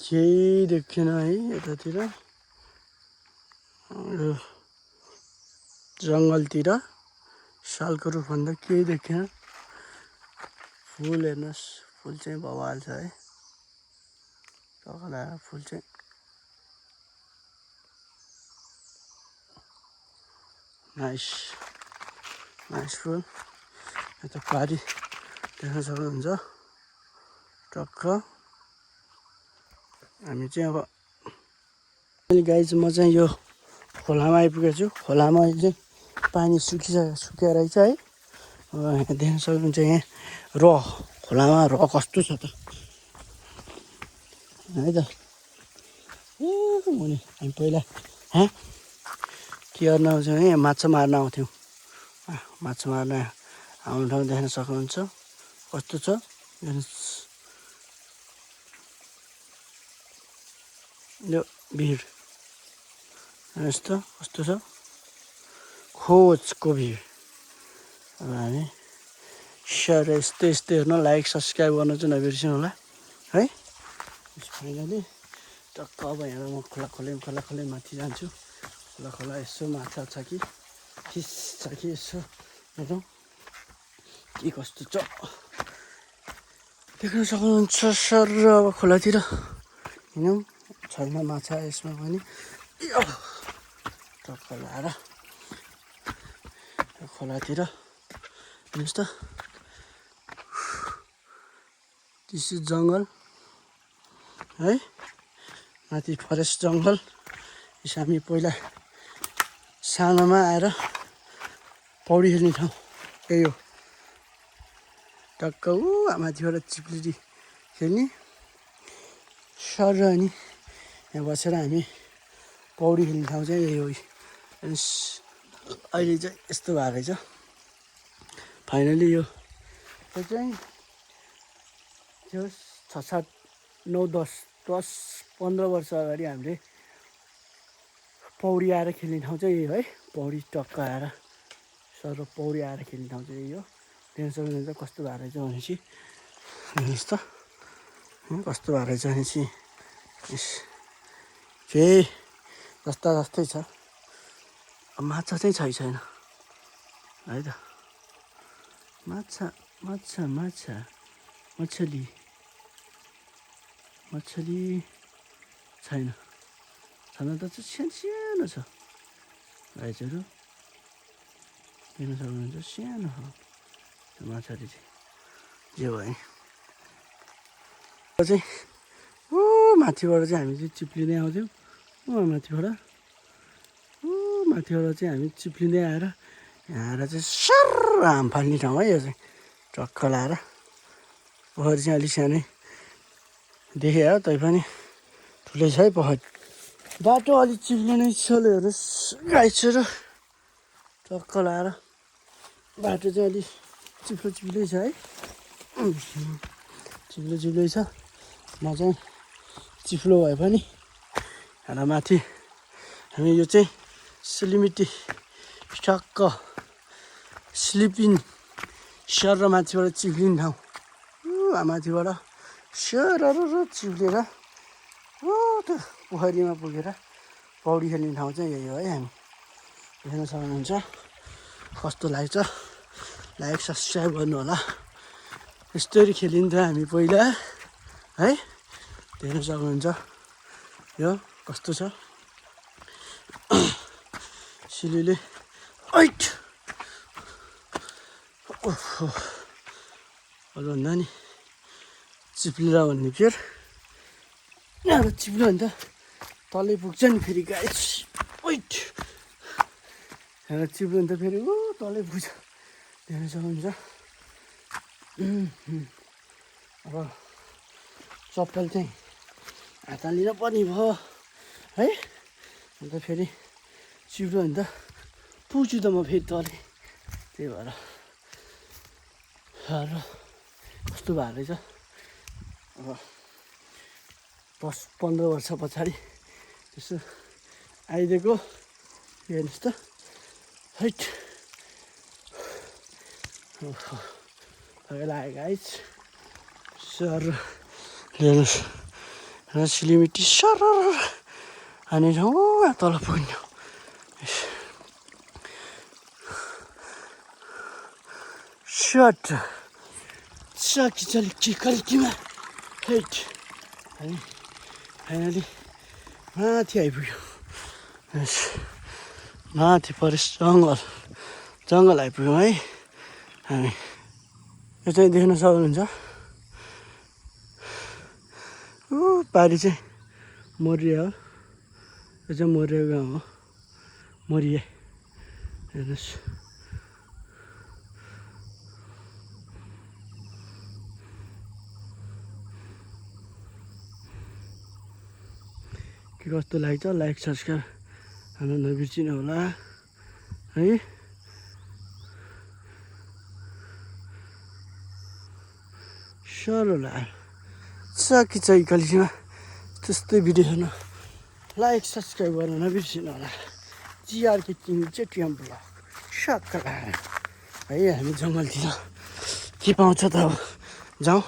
केही देखिएन है यतातिर यो जङ्गलतिर सालको रुखभन्दा केही देखिएन फुल हेर्नुहोस् फुल चाहिँ बवाल छ है टक्कला फुल चाहिँ नाइस फुल यता पारी देख्न सक्नुहुन्छ टक्क हामी चाहिँ अब गाइज म चाहिँ यो खोलामा आइपुगेको छु खोलामा अहिले चाहिँ पानी सुकिया रहेछ है अब यहाँ देख्न सक्नुहुन्छ यहाँ खोलामा कस्तो छ त है त मुनि हामी पहिला के गर्न आउँछौँ यहाँ माछा मार्न आउँथ्यौँ माछा मार्न आउने ठाउँ देख्न सक्नुहुन्छ कस्तो छ यो भिड हेर्नुहोस् त कस्तो छ खोजको भिड अब हामी सेयर यस्तै हेर्न लाइक सब्सक्राइब गर्न चाहिँ नबिर्सिनु होला है फाइनली टक्क अब यहाँ म खोला माथि जान्छु खोला यसो माछा छ कि फिस छ कि यसो हेरौँ के कस्तो छ देख्न सक्नुहुन्छ सर अब खोलातिर हिँडौँ छैन माछा यसमा पनि टक्क लाएर खोलातिर हेर्नुहोस् त दिस इज जङ्गल है माथि फरेस्ट जङ्गल यसो हामी पहिला सानोमा आएर पौडी खेल्ने ठाउँ यही हो टक्क माथिबाट चिप्लिरी खेल्ने सर अनि यहाँ बसेर हामी पौडी खेल्ने ठाउँ चाहिँ यही हो अहिले चाहिँ यस्तो भएको रहेछ फाइनली यो चाहिँ त्यो 6, 7, 9, 10, 15 वर्ष अगाडि हामीले पौडी आएर खेल्ने ठाउँ चाहिँ यही है पौडी टक्क आएर सर पौडी आएर खेल्ने ठाउँ चाहिँ यही हो देख्न सक्नुहुन्छ कस्तो भएको रहेछ भनेपछि हेर्नुहोस् त कस्तो भएको रहेछ भनेपछि केही जस्तै छ माछा चाहिँ छैन है त मछली छैन छन त चाहिँ सानो छ भाइजहरू देख्न सक्नुहुन्छ सानो हो माछाले चाहिँ जे भयो चाहिँ माथिबाट चाहिँ हामी चाहिँ चिप्लिँदै आउँथ्यौँ माथिबाट चाहिँ हामी चिप्लिँदै आएर यहाँ आएर चाहिँ सर हाम फाल्ने ठाउँ है यो चाहिँ टक्क लाएर पोखरी चाहिँ अलिक सानै देखेँ हो तैपनि ठुलै छ है पोखरी बाटो अलिक चिप्लिने छले हेर्नुहोस् गाइसहरू टक्क लाएर बाटो चाहिँ अलिक चिप्लै छ है चिप्लै छ म चाहिँ चिप्लो भए पनि र माथि हामी यो चाहिँ सिलिमिटी टक्क स्लिपिङ सर र माथिबाट चिप्लिने ठाउँ माथिबाट सर चिप्लेर त्यो पोखरीमा पुगेर पौडी खेल्ने ठाउँ चाहिँ यही हो है हामी हेर्न सक्नुहुन्छ कस्तो लाग्छ लाइक सब्सक्राइब गर्नु होला यस्तरी खेलिन्थ्यो हामी पहिला है देख्न सक्नुहुन्छ यो कस्तो छ सिलिले ऐट भन्दा नि चिप्लेर भन्ने फेर यहाँ चिप्ल्यो भने त तलै पुग्छ नि फेरि गाइस ऐट यहाँ चिप्ल्यो भने त फेरि तलै पुग्छ देख्न सक्नुहुन्छ अब चप्पल चाहिँ हात हालिन पर्ने भयो है अन्त फेरि चिप्ल्यो भने त पुग्छु त म फेरि तलै त्यही भएर र कस्तो भएको रहेछ अब 10-15 वर्ष पछाडि यसो आइदिएको हेर्नुहोस् त हैट लागेको गाइस सर हेर्नुहोस् र सिलिमिटी सर अनि तल पुग्यो सर्ट कलिटीमा हेट अनि फाइनली माथि आइपुग्यो माथि फरेस्ट जङ्गल आइपुग्यौँ है हामी यो चाहिँ देख्न सक्नुहुन्छ पारि चाहिँ मोरिया हो यो चाहिँ मोरिया गाउँ हो मोरिया हेर्नुहोस् के कस्तो लाग्छ लाइक सब्सक्राइब हाल्न नबिर्सिनु होला है सरो लाग्यो चाहिँ कलिटीमा त्यस्तै भिडियो हेर्न लाइक सब्सक्राइब गर्न नबिर्सिनु होला जिआरके किङ जेटिएम ब्लग सक्क है हामी जङ्गलतिर के पाउँछ त अब जाउँ